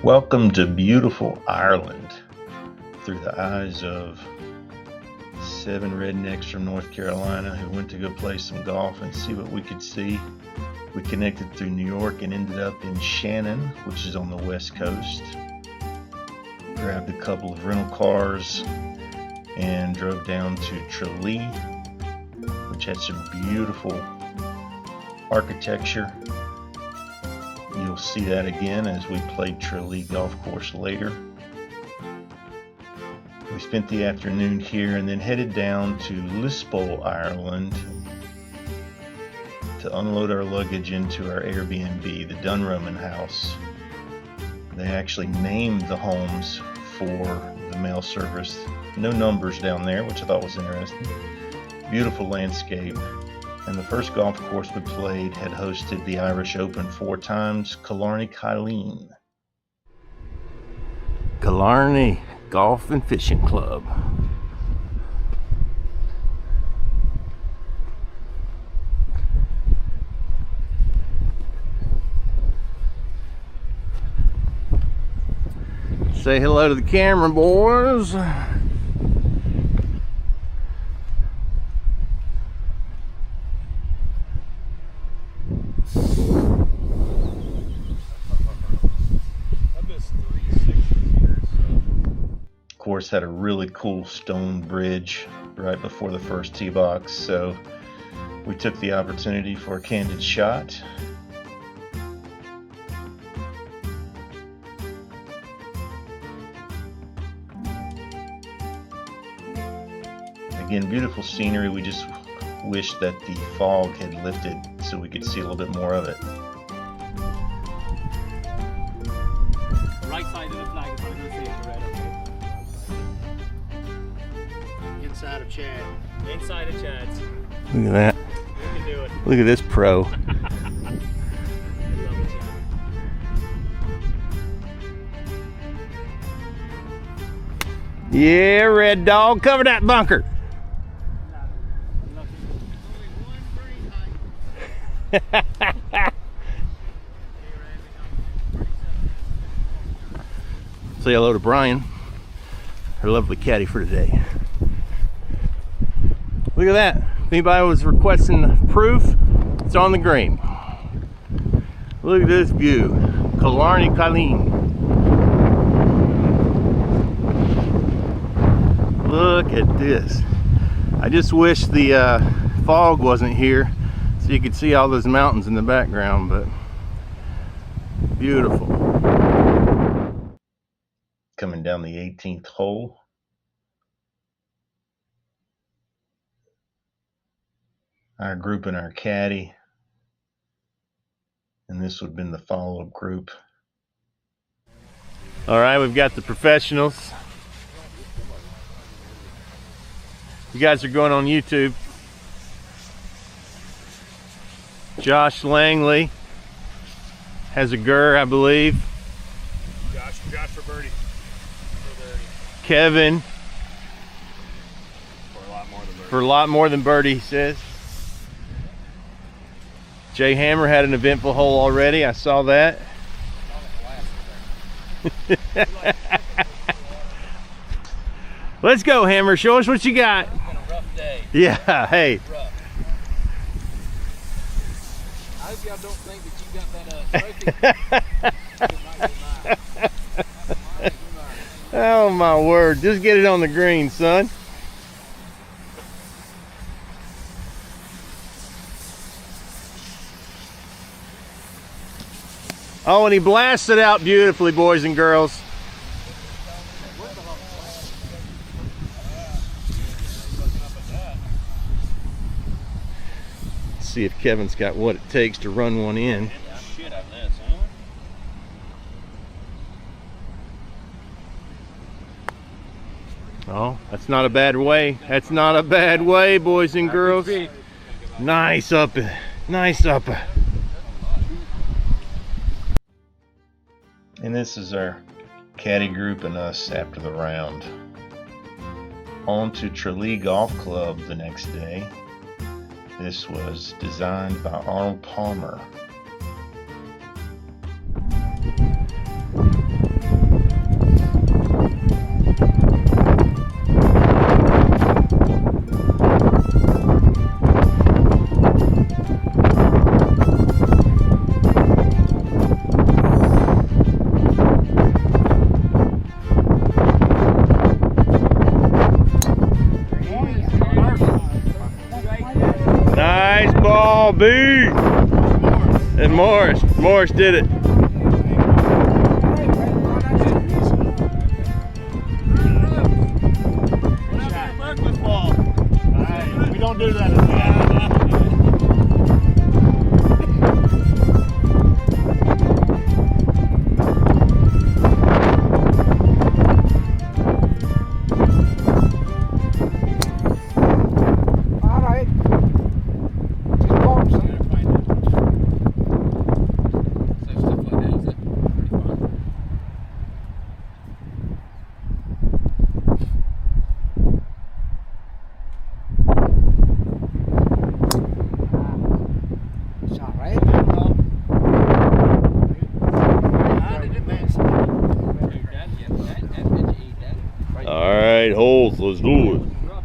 Welcome to beautiful Ireland through the eyes of 7 rednecks from North Carolina who went to go play some golf and see what we could see. We connected through New York and ended up in Shannon, which is on the west coast. Grabbed a couple of rental cars and drove down to Tralee, which had some beautiful architecture. You'll see that again as we played Tralee Golf Course later. We spent the afternoon here and then headed down to Lisbon, Ireland to unload our luggage into our Airbnb, the Dunroman House. They actually named the homes for the mail service. No numbers down there, which I thought was interesting. Beautiful landscape. And the first golf course we played had hosted the Irish Open 4 times, Killarney. Killarney Golf and Fishing Club. Say hello to the camera, boys. Course had a really cool stone bridge right before the first tee box, so we took the opportunity for a candid shot. Again, beautiful scenery. We just wish that the fog had lifted so we could see a little bit more of it. Right side of the flag is going to say it's red, okay? Inside of Chad. Inside of Chad's. Look at that. We can do it. Look at this pro. I love it, Chad. Yeah, Red Dog, cover that bunker. Say hello to Brian, her lovely caddy for today. Look at that. If anybody was requesting proof, it's on the green. Look at this view. Killarney. Look at this. I just wish the fog wasn't here so you could see all those mountains in the background, but beautiful. Coming down the 18th hole. Our group and our caddy, and this would have been the follow-up group. All right, we've got the professionals. You guys are going on YouTube. Josh Langley has a GUR, I believe. Josh for birdie. Kevin For a lot more than birdie. he says. Jay Hammer had an eventful hole already. I saw that. Let's go, Hammer. Show us what you got. It's been a rough day. Yeah, hey. Rough. I hope y'all don't think that you got that trophy. Oh my word. Just get it on the green, son. Oh, and he blasted out beautifully, boys and girls. Let's see if Kevin's got what it takes to run one in. Shit out of this, huh? Oh, that's not a bad way. That's not a bad way, boys and girls. Nice up it. Nice up it. And this is our caddy group and us after the round. On to Tralee Golf Club the next day. This was designed by Arnold Palmer. B. And Morris. Morris did it. We don't do that again. All right, Holt, let's do it.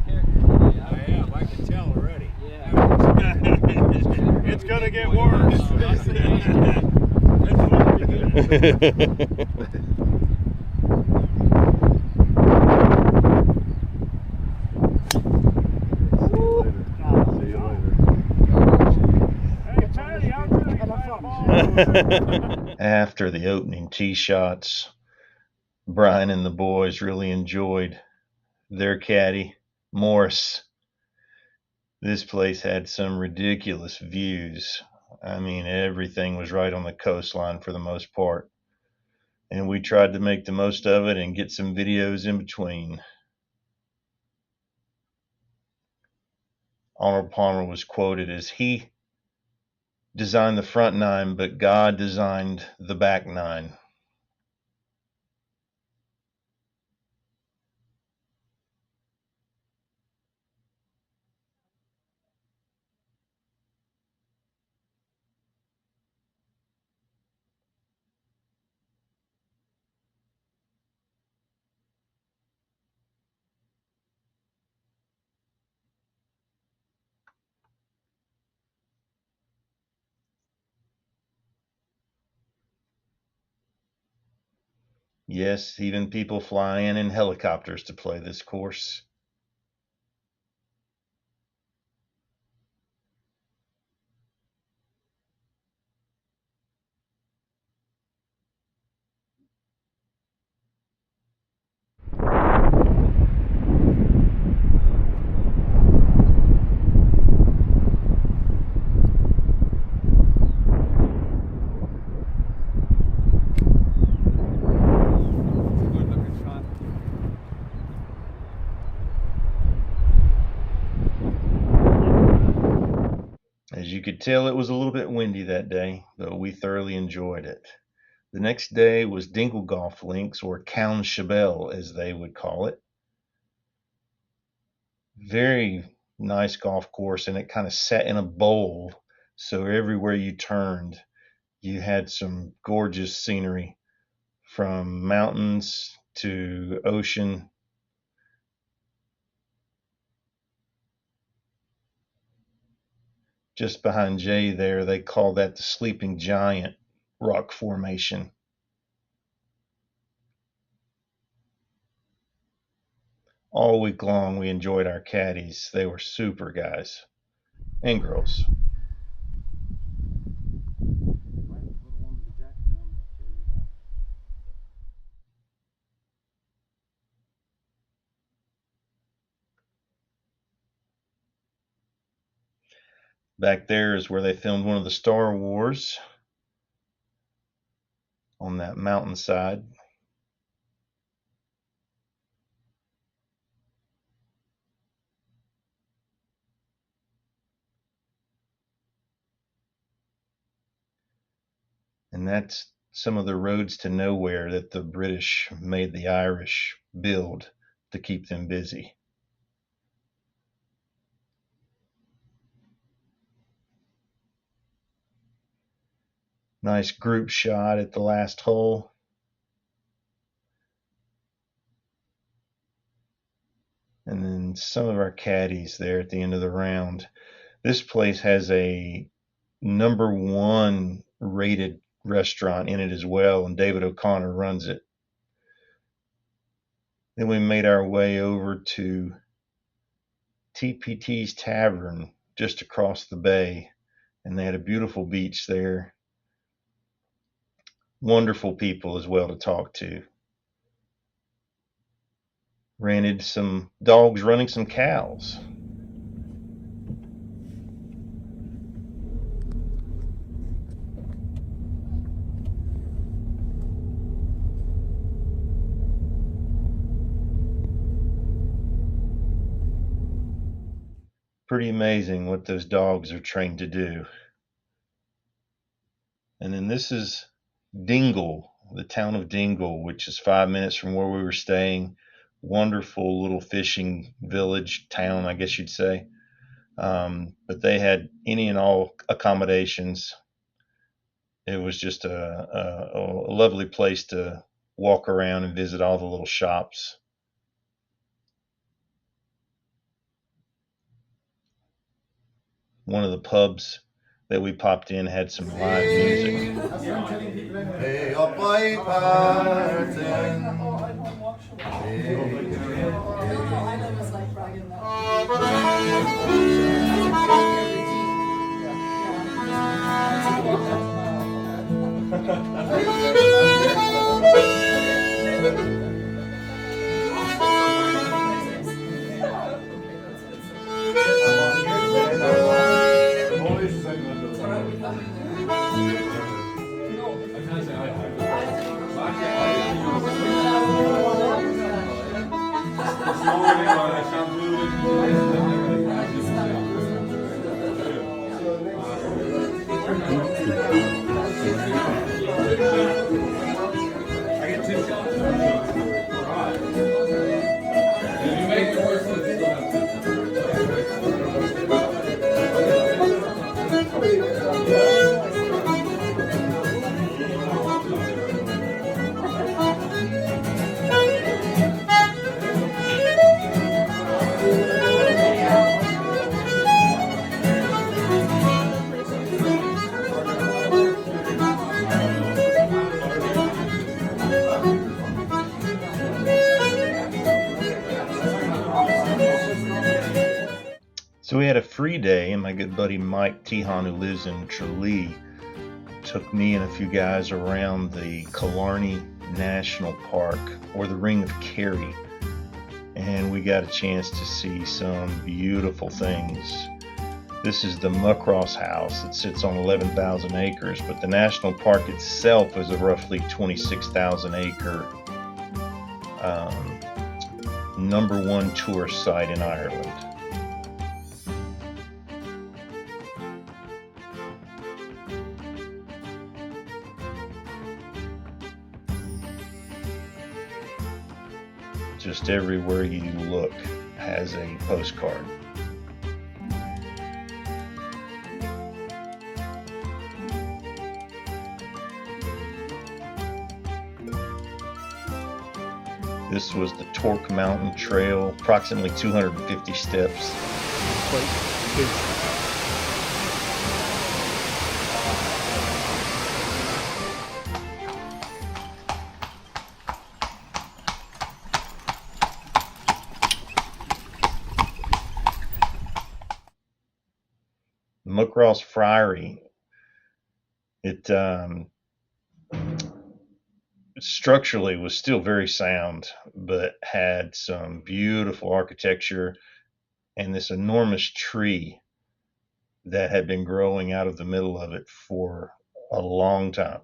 Yeah, I can tell already. It's gonna get worse. After the opening tee shots, Brian and the boys really enjoyed their caddy, Morris. This place had some ridiculous views. I mean, everything was right on the coastline for the most part. And we tried to make the most of it and get some videos in between. Arnold Palmer was quoted as, "He designed the front nine, but God designed the back nine." Yes, even people fly in helicopters to play this course. As you could tell, it was a little bit windy that day, but we thoroughly enjoyed it. The next day was Dingle Golf Links, or Cown Chabelle, as they would call it. Very nice golf course, and it kind of sat in a bowl, so everywhere you turned, you had some gorgeous scenery from mountains to ocean. Just behind Jay there, they call that the Sleeping Giant rock formation. All week long, we enjoyed our caddies. They were super guys and girls. Back there is where they filmed one of the Star Wars on that mountainside. And that's some of the roads to nowhere that the British made the Irish build to keep them busy. Nice group shot at the last hole. And then some of our caddies there at the end of the round. This place has a #1 rated restaurant in it as well, and David O'Connor runs it. Then we made our way over to TPT's Tavern just across the bay. and they had a beautiful beach there. Wonderful people as well to talk to. Rented some dogs running some cows. Pretty amazing what those dogs are trained to do. And then this is Dingle, the town of Dingle, which is 5 minutes from where we were staying. Wonderful little fishing village town, I guess you'd say. But they had any and all accommodations. It was just a lovely place to walk around and visit all the little shops. One of the pubs that we popped in had some live music. So we had a free day, and my good buddy Mike Tihan, who lives in Tralee, took me and a few guys around the Killarney National Park, or the Ring of Kerry, and we got a chance to see some beautiful things. This is the Muckross House. It sits on 11,000 acres, but the national park itself is a roughly 26,000 acre #1 tourist site in Ireland. Just everywhere you look has a postcard. This was the Torque Mountain Trail, approximately 250 steps. Muckross Friary. It structurally was still very sound, but had some beautiful architecture and this enormous tree that had been growing out of the middle of it for a long time.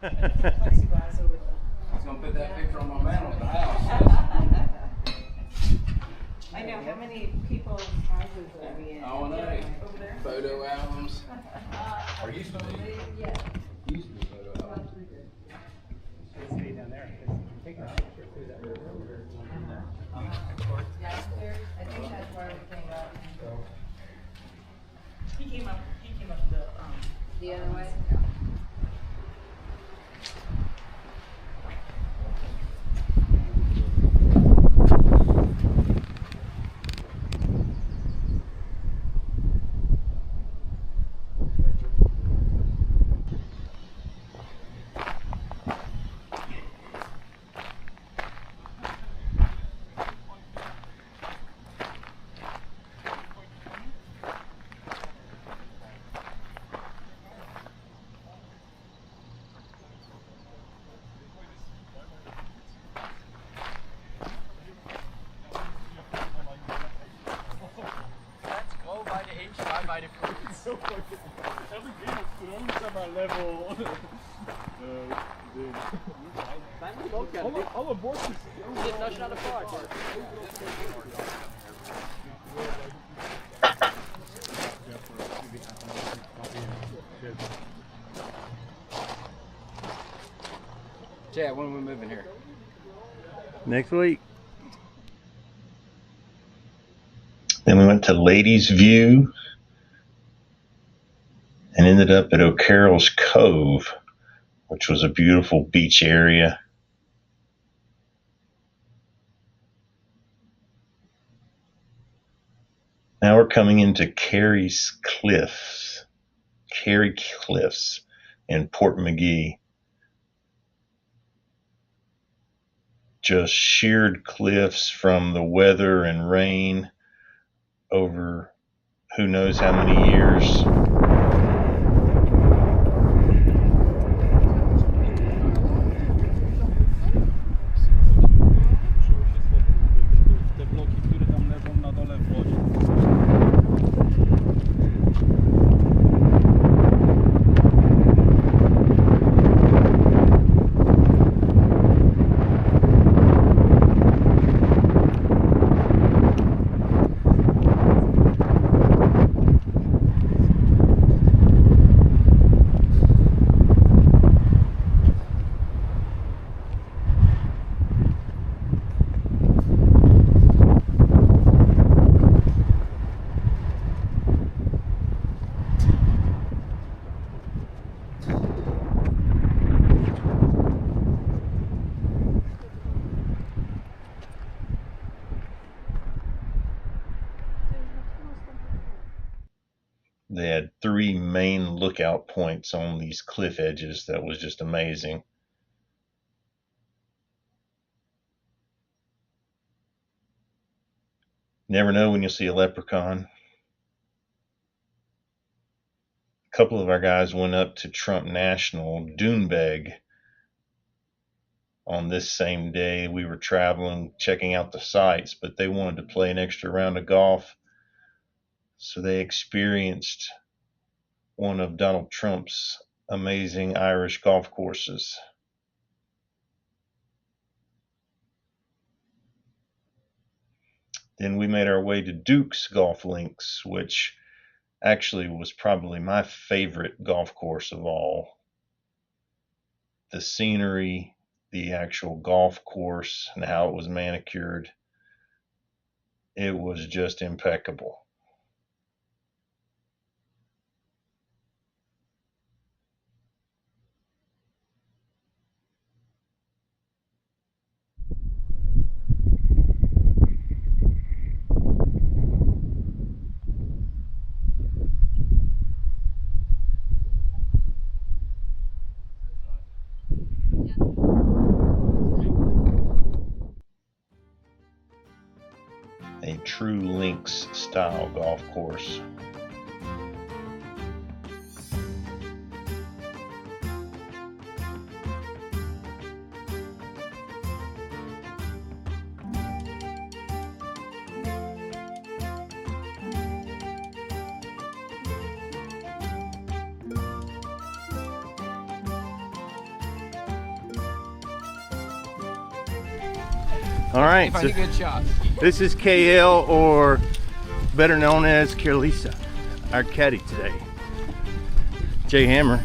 He's gonna put that picture on my mantle at the house. I know, how many people's houses are we in? Oh, no. Over there? Photo albums. Are you supposed to be? Yeah. Used to be photo albums. Stay down there. Take a picture through that river. Downstairs, I think that's where we came up. He came up the, The other way? Every game is always about level. Alle bordjes. Dit nationale park. Chad, when are we moving here? Next week. Then we went to Ladies View and ended up at O'Carroll's Cove, which was a beautiful beach area. Now we're coming into Kerry Cliffs in Port McGee. Just sheared cliffs from the weather and rain over who knows how many years. They had 3 main lookout points on these cliff edges that was just amazing. Never know when you'll see a leprechaun. A couple of our guys went up to Trump National, Doonbeg, on this same day. We were traveling, checking out the sights, but they wanted to play an extra round of golf. So they experienced one of Donald Trump's amazing Irish golf courses. Then we made our way to Duke's Golf Links, which actually was probably my favorite golf course of all. The scenery, the actual golf course, and how it was manicured, it was just impeccable. A true links style golf course. All right, Find a good shot. this is KL, or better known as Carlisa, our caddy today. Jay Hammer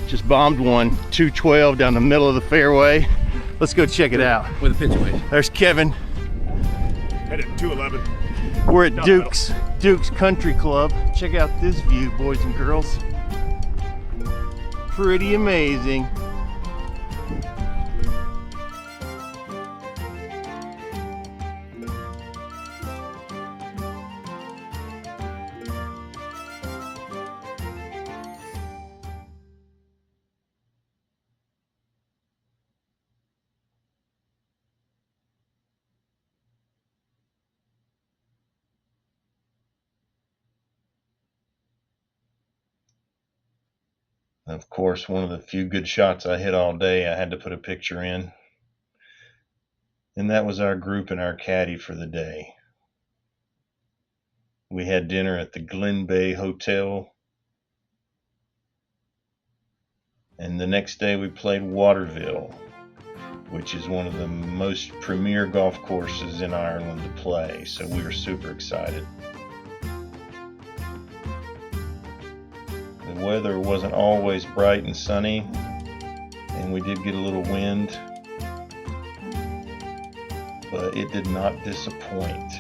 just bombed one, 212 down the middle of the fairway. Let's go check it out. With a pitch away. There's Kevin. Hit it 211. We're at Duke's Country Club. Check out this view, boys and girls. Pretty amazing. Of course, one of the few good shots I hit all day, I had to put a picture in. And that was our group and our caddy for the day. We had dinner at the Glen Bay Hotel. And the next day we played Waterville, which is one of the most premier golf courses in Ireland to play. So we were super excited. The weather wasn't always bright and sunny, and we did get a little wind, but it did not disappoint.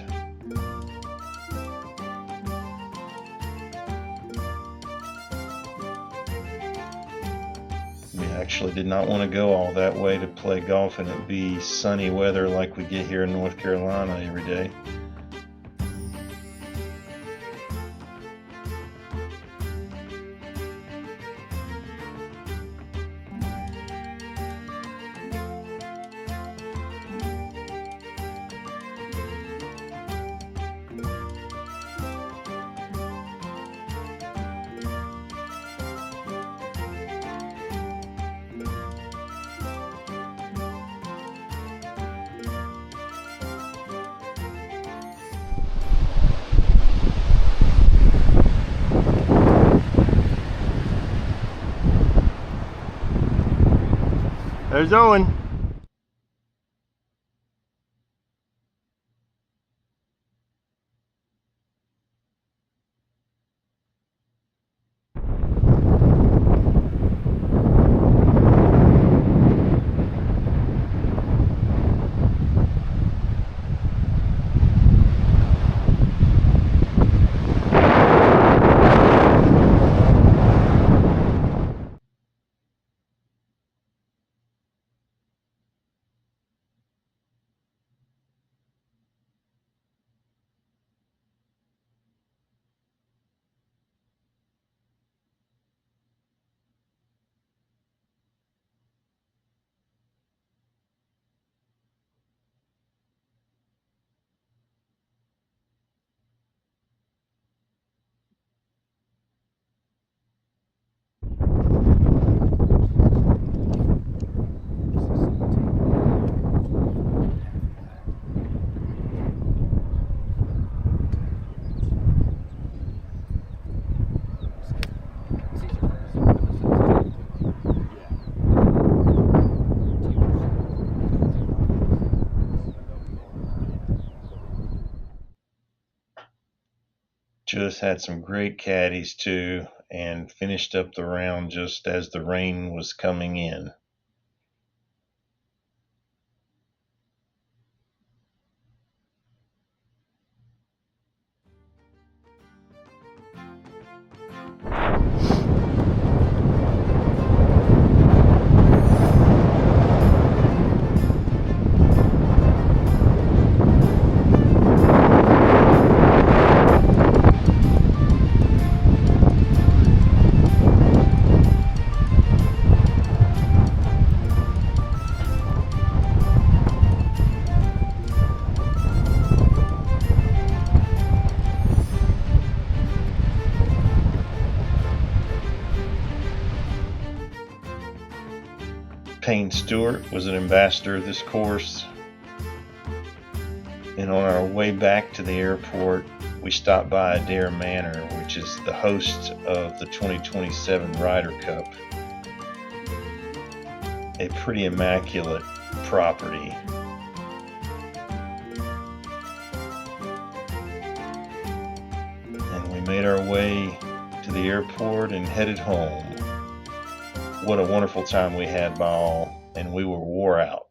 We actually did not want to go all that way to play golf and it be sunny weather like we get here in North Carolina every day. There's Owen. Just had some great caddies too, and finished up the round just as the rain was coming in. Payne Stewart was an ambassador of this course. And on our way back to the airport, we stopped by Adair Manor, which is the host of the 2027 Ryder Cup. A pretty immaculate property. And we made our way to the airport and headed home. What a wonderful time we had by all, and we were wore out.